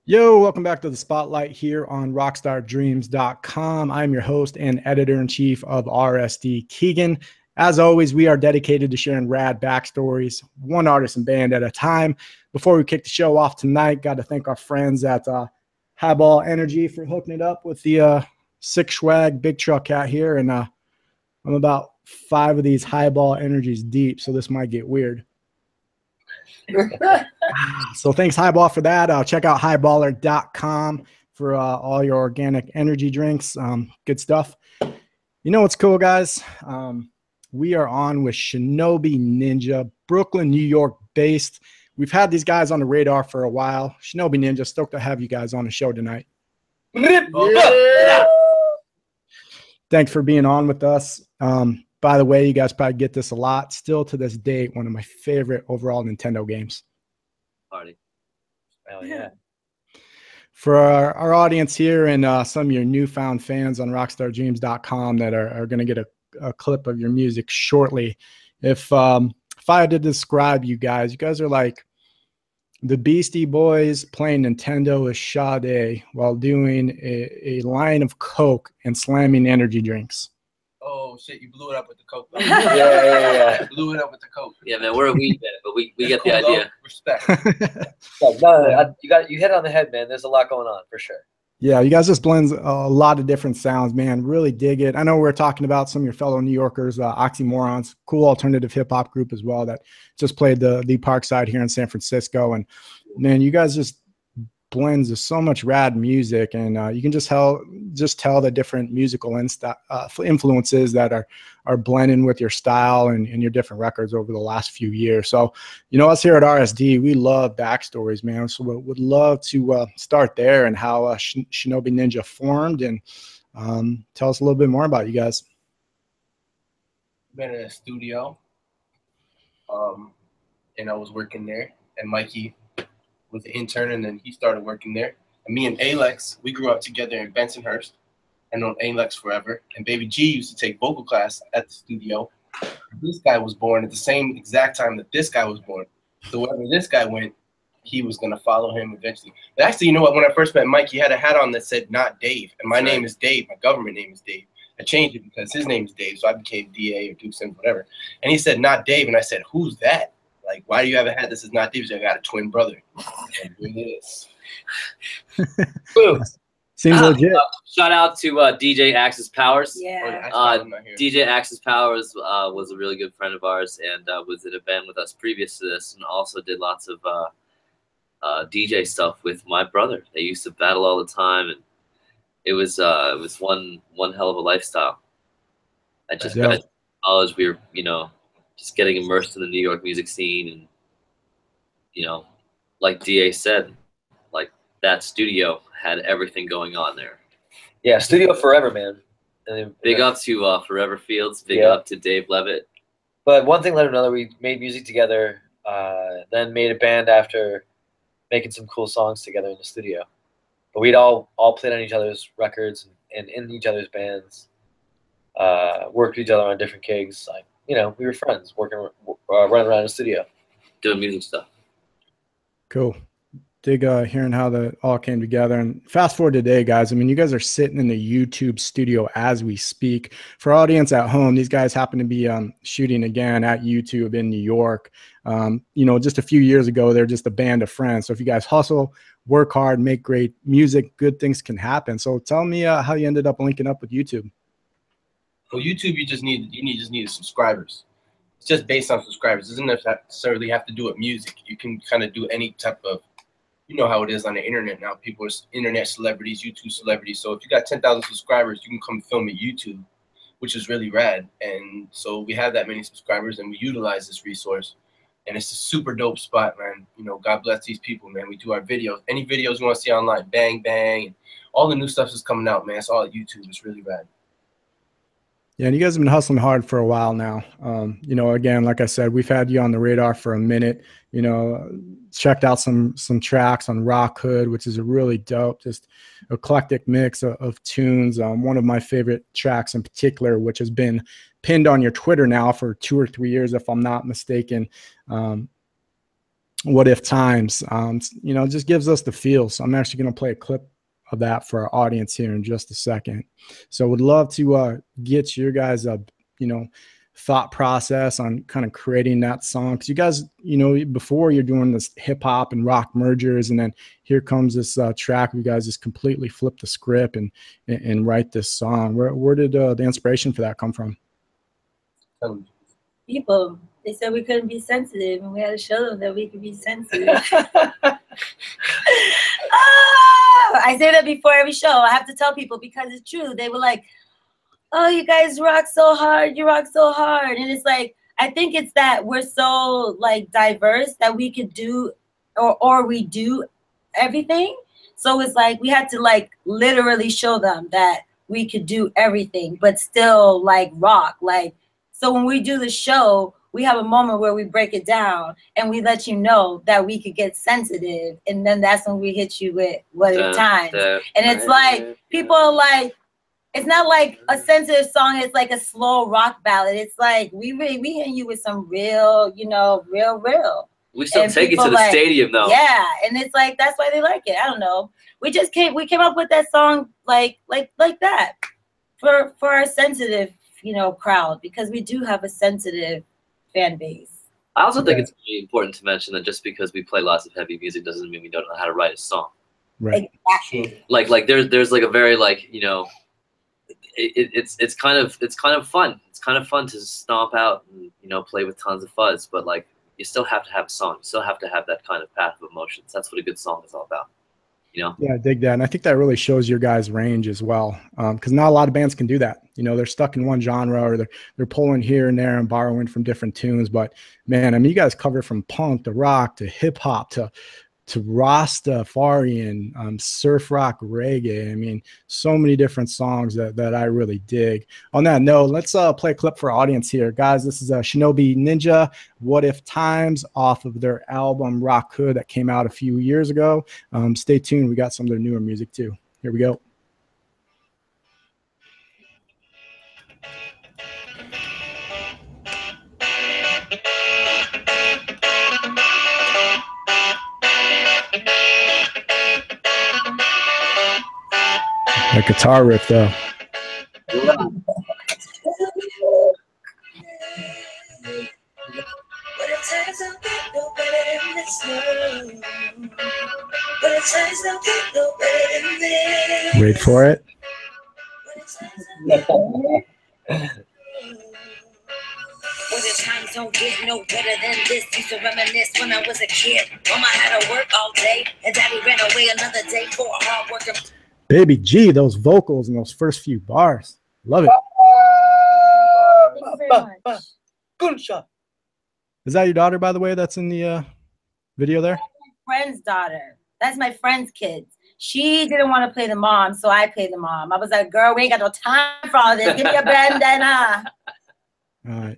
Yo, welcome back to the Spotlight here on rockstardreams.com. I'm your host and editor-in-chief of RSD, Keegan. As always, we are dedicated to sharing rad backstories, one artist and band at a time. Before we kick the show off tonight, got to thank our friends at Highball Energy for hooking it up with the sick swag big truck hat here. And I'm about 5 of these Highball Energies deep, so this might get weird. So thanks Highball for that. Check out highballer.com for all your organic energy drinks. Good stuff. You know what's cool, guys? We are on with Shinobi Ninja, Brooklyn, New York based. We've had these guys on the radar for a while. Shinobi Ninja, stoked to have you guys on the show tonight. Yeah. Thanks for being on with us. By the way, you guys probably get this a lot. Still to this date, one of my favorite overall Nintendo games. Party. Hell yeah. For our audience here and some of your newfound fans on rockstardreams.com that are going to get a clip of your music shortly. If I had to describe you guys are like the Beastie Boys playing Nintendo with Sade while doing a line of Coke and slamming energy drinks. Oh shit! You blew it up with the Coke. Yeah. Blew it up with the Coke. Yeah, man, we're a weed band, but we get the idea. Respect. You hit it on the head, man. There's a lot going on for sure. Yeah, you guys just blends a lot of different sounds, man. Really dig it. I know we're talking about some of your fellow New Yorkers, Oxymorons, cool alternative hip hop group as well that just played the Parkside here in San Francisco. And man, you guys just blends of so much rad music, and you can just tell the different musical influences that are blending with your style and your different records over the last few years. So, you know, us here at RSD, we love backstories, man. So we would love to start there and how Shinobi Ninja formed, and tell us a little bit more about you guys. Been in a studio, and I was working there, and Mikey was an intern, and then he started working there. And me and Alex, we grew up together in Bensonhurst. I known Alex forever. And Baby G used to take vocal class at the studio. This guy was born at the same exact time that this guy was born. So wherever this guy went, he was going to follow him eventually. But actually, you know what? When I first met Mike, he had a hat on that said "Not Dave." And my name is Dave. My government name is Dave. I changed it because his name is Dave. So I became DA or Duke Sims, whatever. And he said, "Not Dave." And I said, "Who's that? Like, why do you have a hat that says not Dave?" So I got a twin brother. And do this. Boom. Seems legit. Shout out to DJ Axis Powers. Yeah. DJ Axis Powers was a really good friend of ours and was in a band with us previous to this, and also did lots of DJ stuff with my brother. They used to battle all the time, and it was one hell of a lifestyle. I just got to college. We were, just getting immersed in the New York music scene, and like DA said, like that studio had everything going on there. Yeah, studio forever, man. And big up to Forever Fields. Big up to Dave Levitt. But one thing led to another. We made music together, then made a band after making some cool songs together in the studio. But we'd all played on each other's records and in each other's bands. Worked with each other on different gigs. Like, we were friends, running around the studio, doing music stuff. Cool. Dig hearing how that all came together. And fast forward today, guys. I mean, you guys are sitting in the YouTube studio as we speak. For our audience at home, these guys happen to be shooting again at YouTube in New York. Just a few years ago, they're just a band of friends. So if you guys hustle, work hard, make great music, good things can happen. So tell me how you ended up linking up with YouTube. Well, YouTube, you just need subscribers. It's just based on subscribers. It doesn't necessarily have to do with music. You can kind of do any type of, you know how it is on the internet now. People are internet celebrities, YouTube celebrities. So if you got 10,000 subscribers, you can come film at YouTube, which is really rad. And so we have that many subscribers, and we utilize this resource. And it's a super dope spot, man. God bless these people, man. We do our videos. Any videos you want to see online, bang, bang. And all the new stuff is coming out, man. It's all at YouTube. It's really rad. Yeah, and you guys have been hustling hard for a while now. Again, like I said, we've had you on the radar for a minute. Checked out some tracks on Rock Hood, which is a really dope, just eclectic mix of tunes. One of my favorite tracks in particular, which has been pinned on your Twitter now for 2 or 3 years, if I'm not mistaken. What If Times, you know, just gives us the feel. So I'm actually going to play a clip of that for our audience here in just a second. So would love to get your guys' you know, thought process on kind of creating that song, because you guys, you know, before you're doing this hip hop and rock mergers, and then here comes this track where you guys just completely flip the script and write this song. Where did the inspiration for that come from? People, they said we couldn't be sensitive, and we had to show them that we could be sensitive. I say that before every show. I have to tell people because it's true. They were like, oh, you guys rock so hard. You rock so hard. And it's like, I think it's that we're so like diverse that we could do or we do everything. So it's like we had to like literally show them that we could do everything, but still like rock. Like, so when we do the show, we have a moment where we break it down and we let you know that we could get sensitive. And then that's when we hit you with What If Times. And it's like, people are like, it's not like a sensitive song. It's like a slow rock ballad. It's like, we hitting you with some real, you know, real. We still take it to the like, stadium though. Yeah. And it's like, that's why they like it. I don't know. We came up with that song like that for our sensitive, you know, crowd, because we do have a sensitive fan base. I also think it's really important to mention that just because we play lots of heavy music doesn't mean we don't know how to write a song. Right. Exactly. Like there's like a very like, you know, it's kind of fun. It's kind of fun to stomp out and, you know, play with tons of fuzz, but like you still have to have a song. You still have to have that kind of path of emotions. That's what a good song is all about. You know? Yeah, I dig that. And I think that really shows your guys' range as well. Because not a lot of bands can do that. You know, they're stuck in one genre, or they're pulling here and there and borrowing from different tunes. But man, I mean, you guys cover from punk to rock to hip hop to Rastafarian, surf rock, reggae. I mean, so many different songs that I really dig. On that note, let's play a clip for our audience here. Guys, this is Shinobi Ninja, What If Times, off of their album Rock Hood that came out a few years ago. Stay tuned. We got some of their newer music too. Here we go. That guitar riff, though. Wait for it. Well, the times don't get no better than this. Used to reminisce when I was a kid. Mama had to work all day, and Daddy ran away another day for a hard working. Baby G, those vocals in those first few bars. Love it. Thank you very much. Good shot. Is that your daughter, by the way, that's in the video there? My friend's daughter. That's my friend's kids. She didn't want to play the mom, so I played the mom. I was like, girl, we ain't got no time for all this. Give me a bandana. All right.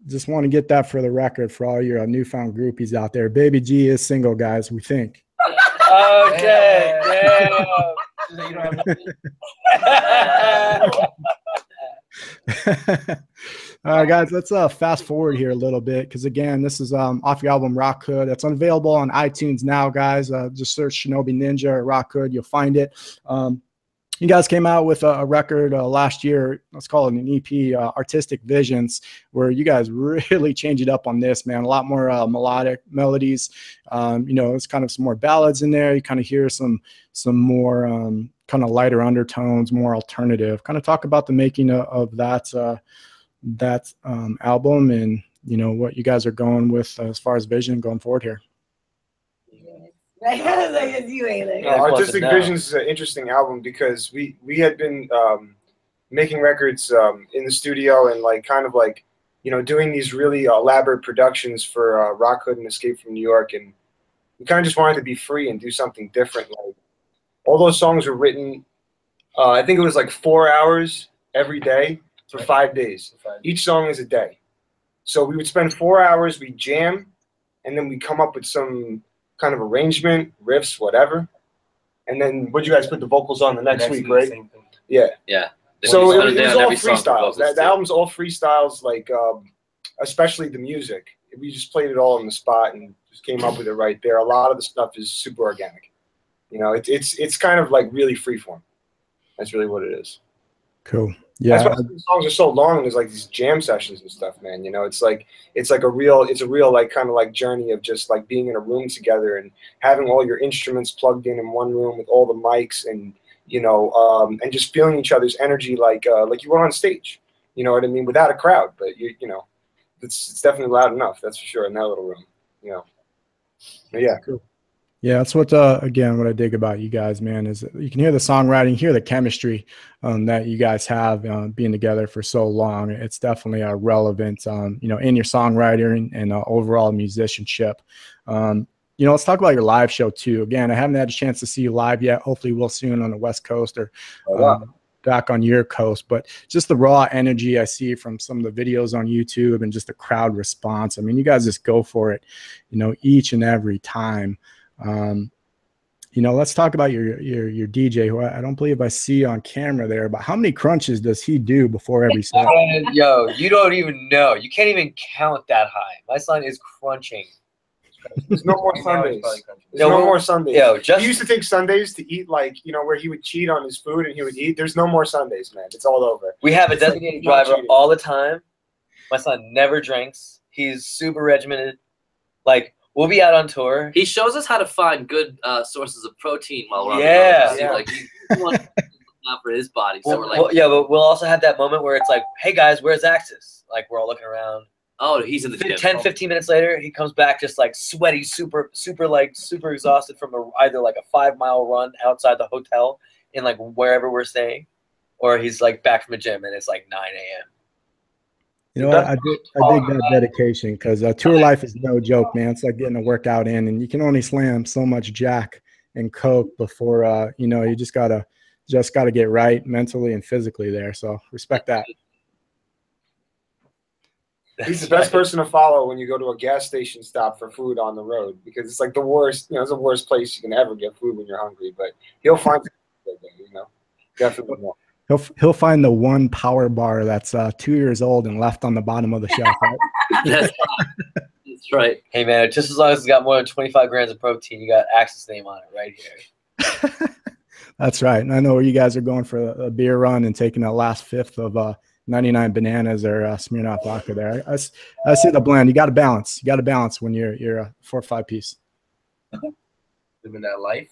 Just want to get that for the record for all your newfound groupies out there. Baby G is single, guys, we think. Okay. All right, guys, let's fast forward here a little bit, because again, this is off your album Rock Hood. It's available on iTunes now, guys. Just search Shinobi Ninja or Rock Hood, you'll find it. You guys came out with a record last year. Let's call it an EP, Artistic Visions, where you guys really change it up on this, man. A lot more melodic melodies. You know, it's kind of some more ballads in there. You kind of hear some more kind of lighter undertones, more alternative. Kind of talk about the making of that album, and you know what you guys are going with as far as vision going forward here. Artistic Visions is an interesting album because we had been making records in the studio and like kind of like, you know, doing these really elaborate productions for Rock Hood and Escape from New York, and we kind of just wanted to be free and do something different. Like all those songs were written, I think it was like 4 hours every day for 5 days. Each song is a day. So we would spend 4 hours, we jam, and then we come up with some kind of arrangement, riffs, whatever. And then would you guys put the vocals on the next week, right? Yeah. So it was all freestyles. The album's all freestyles, like especially the music. we just played it all on the spot and just came up with it right there. A lot of the stuff is super organic. You know, it's kind of like really freeform. That's really what it is. Cool. Yeah. That's why the songs are so long. There's like these jam sessions and stuff, man. You know, it's a real like kind of like journey of just like being in a room together and having all your instruments plugged in one room with all the mics and, you know, and just feeling each other's energy like you were on stage. You know what I mean? Without a crowd, but you know, it's definitely loud enough. That's for sure in that little room. You know. But yeah. Cool. Yeah, that's what again what I dig about you guys, man, is you can hear the songwriting, hear the chemistry that you guys have being together for so long. It's definitely relevant, you know, in your songwriting and overall musicianship. You know, let's talk about your live show too. Again, I haven't had a chance to see you live yet. Hopefully, we'll soon on the West Coast or back on your coast. But just the raw energy I see from some of the videos on YouTube and just the crowd response. I mean, you guys just go for it, you know, each and every time. You know, let's talk about your DJ, who I don't believe I see on camera there, but how many crunches does he do before every set? Yo, you don't even know. You can't even count that high. My son is crunching. There's no more Sundays. There's no more Sundays. Yo, he used to take Sundays to eat, like, you know, where he would cheat on his food and he would eat. There's no more Sundays, man. It's all over. We have a designated driver all the time. My son never drinks. He's super regimented. Like, we'll be out on tour. He shows us how to find good sources of protein while we're on the road. Like, he wants not for his body. So we're like, yeah, but we'll also have that moment where it's like, hey guys, where's Axis? Like, we're all looking around. Oh, he's in the gym. 10, 15 minutes later, he comes back just like sweaty, super exhausted from either like a 5-mile run outside the hotel in like wherever we're staying, or he's like back from the gym and it's like 9 a.m. You know what? I dig that dedication, because tour life is no joke, man. It's like getting a workout in, and you can only slam so much Jack and Coke before you know, you just gotta get right mentally and physically there. So respect that. He's the best person to follow when you go to a gas station stop for food on the road, because it's like the worst, you know, it's the worst place you can ever get food when you're hungry. But he'll find it, you know, definitely not. He'll find the one power bar that's 2 years old and left on the bottom of the shelf. Right? That's right. Hey man, just as long as it's got more than 25 grams of protein, you got Axis name on it right here. That's right. And I know where you guys are going for a beer run and taking that last fifth of 99 bananas or Smirnoff vodka there. I see the blend. You got to balance. You got to balance when you're a 4 or 5 piece. Living that life.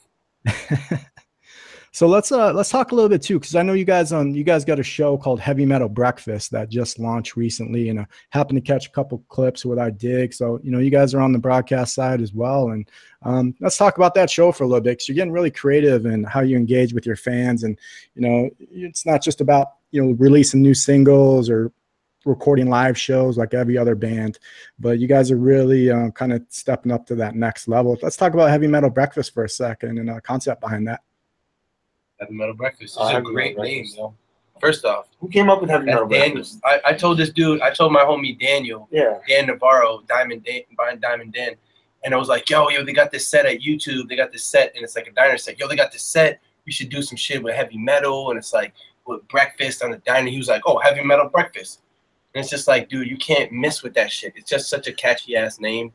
So let's talk a little bit too, because I know you guys got a show called Heavy Metal Breakfast that just launched recently, and I happened to catch a couple clips what I dig. So, you know, you guys are on the broadcast side as well, and let's talk about that show for a little bit, because you're getting really creative in how you engage with your fans, and you know, it's not just about, you know, releasing new singles or recording live shows like every other band, but you guys are really kind of stepping up to that next level. Let's talk about Heavy Metal Breakfast for a second and concept behind that. Heavy Metal Breakfast. It's a great name, though. First off, who came up with Heavy Metal Breakfast? I told this dude, I told my homie Daniel, Dan Navarro, Diamond Dan, and I was like, yo, they got this set at YouTube. They got this set, and it's like a diner set. Yo, they got this set. We should do some shit with heavy metal, and it's like with breakfast on the diner. He was like, oh, Heavy Metal Breakfast. And it's just like, dude, you can't miss with that shit. It's just such a catchy ass name.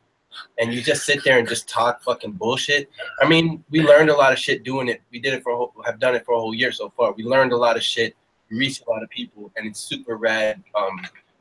And you just sit there and just talk fucking bullshit. I mean, we learned a lot of shit doing it. We did it have done it for a whole year so far. We learned a lot of shit. We reached a lot of people, and it's super rad,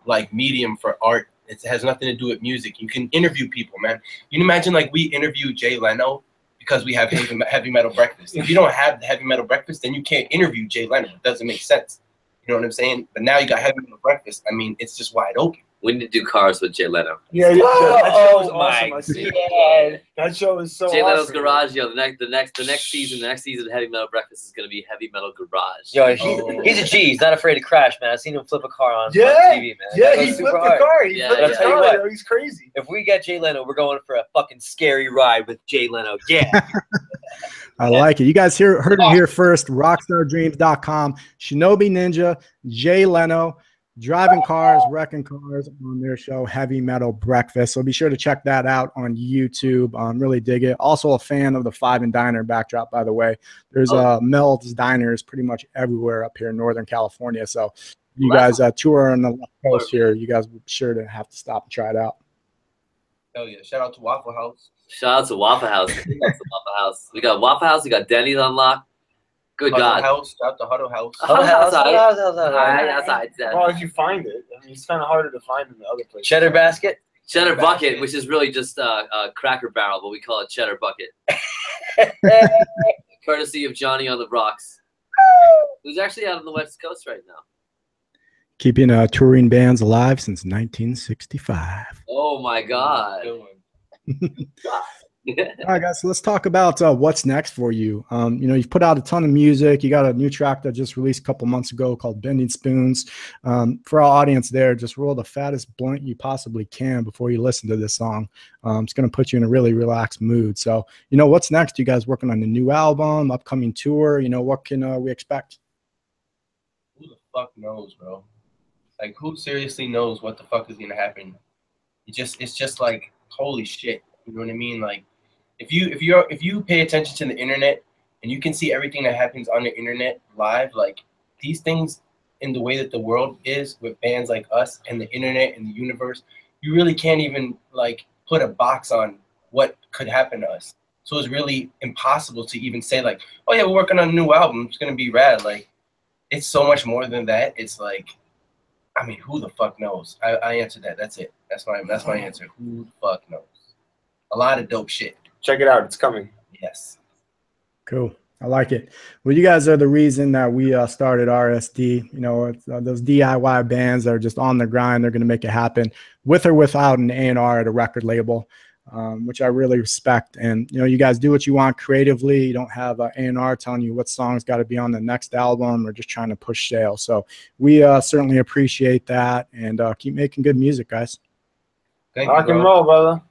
like medium for art. It has nothing to do with music. You can interview people, man. You can imagine like we interview Jay Leno because we have Heavy Metal Breakfast. If you don't have the Heavy Metal Breakfast, then you can't interview Jay Leno. It doesn't make sense. You know what I'm saying? But now you got Heavy Metal Breakfast. I mean, it's just wide open. We need to do Cars with Jay Leno. Yeah, that show was my awesome. God. That show is so Jay Leno's awesome. Garage, yo. The next season of Heavy Metal Breakfast is gonna be Heavy Metal Garage. Yo, he's a G. He's not afraid to crash, man. I've seen him flip a car on TV, man. Yeah, he flipped the car. He flipped the car. He's crazy. If we get Jay Leno, we're going for a fucking scary ride with Jay Leno. Yeah. I like it. You guys heard it here first. RockstarDreams.com. Shinobi Ninja, Jay Leno, driving cars, wrecking cars on their show, Heavy Metal Breakfast. So be sure to check that out on YouTube. Really dig it. Also a fan of the 5 and Diner backdrop, by the way. There's Mel's Diners pretty much everywhere up here in Northern California. So you guys tour on the left coast here. You guys be sure to have to stop and try it out. Hell yeah! Shout out to Waffle House. Shout out to Waffle House. We got Waffle House. We got Denny's on lock. Good Huddle God. House. Shout out to Huddle House. Huddle House. Outside. Well, if you find it, I mean, it's kind of harder to find in the other places. Cheddar Basket. Cheddar Bucket, which is really just a Cracker Barrel, but we call it Cheddar Bucket. Courtesy of Johnny on the Rocks, who's actually out on the West Coast right now. Keeping touring bands alive since 1965. Oh my God. All right, guys, so let's talk about what's next for you. You know, you've put out a ton of music. You got a new track that just released a couple months ago called Bending Spoons. For our audience there, just roll the fattest blunt you possibly can before you listen to this song. It's going to put you in a really relaxed mood. So, you know, what's next? You guys working on a new album, upcoming tour? You know, what can we expect? Who the fuck knows, bro? Like, who seriously knows what the fuck is going to happen? It's just like, holy shit. You know what I mean? Like, if you pay attention to the internet and you can see everything that happens on the internet live, like these things in the way that the world is with bands like us and the internet and the universe, you really can't even like put a box on what could happen to us. So it's really impossible to even say like, oh yeah, we're working on a new album. It's going to be rad. Like, it's so much more than that. It's like, I mean, who the fuck knows? I answered that. That's it. That's my answer. Who the fuck knows? A lot of dope shit. Check it out. It's coming. Yes. Cool. I like it. Well, you guys are the reason that we started RSD. You know, it's, those DIY bands that are just on the grind. They're going to make it happen with or without an A&R at a record label, which I really respect. And, you know, you guys do what you want creatively. You don't have an A&R telling you what songs got to be on the next album or just trying to push sales. So we certainly appreciate that, and keep making good music, guys. Thank Rock you, and bro. roll, brother.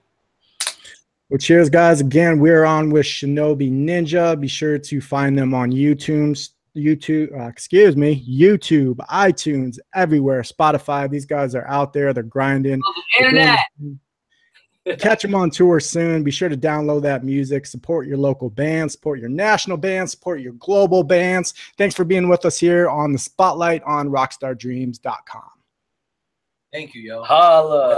Well, cheers, guys. Again, we're on with Shinobi Ninja. Be sure to find them on YouTube, iTunes, everywhere, Spotify. These guys are out there. They're grinding. Internet. Catch them on tour soon. Be sure to download that music. Support your local bands. Support your national bands. Support your global bands. Thanks for being with us here on the Spotlight on rockstardreams.com. Thank you, yo. Holla.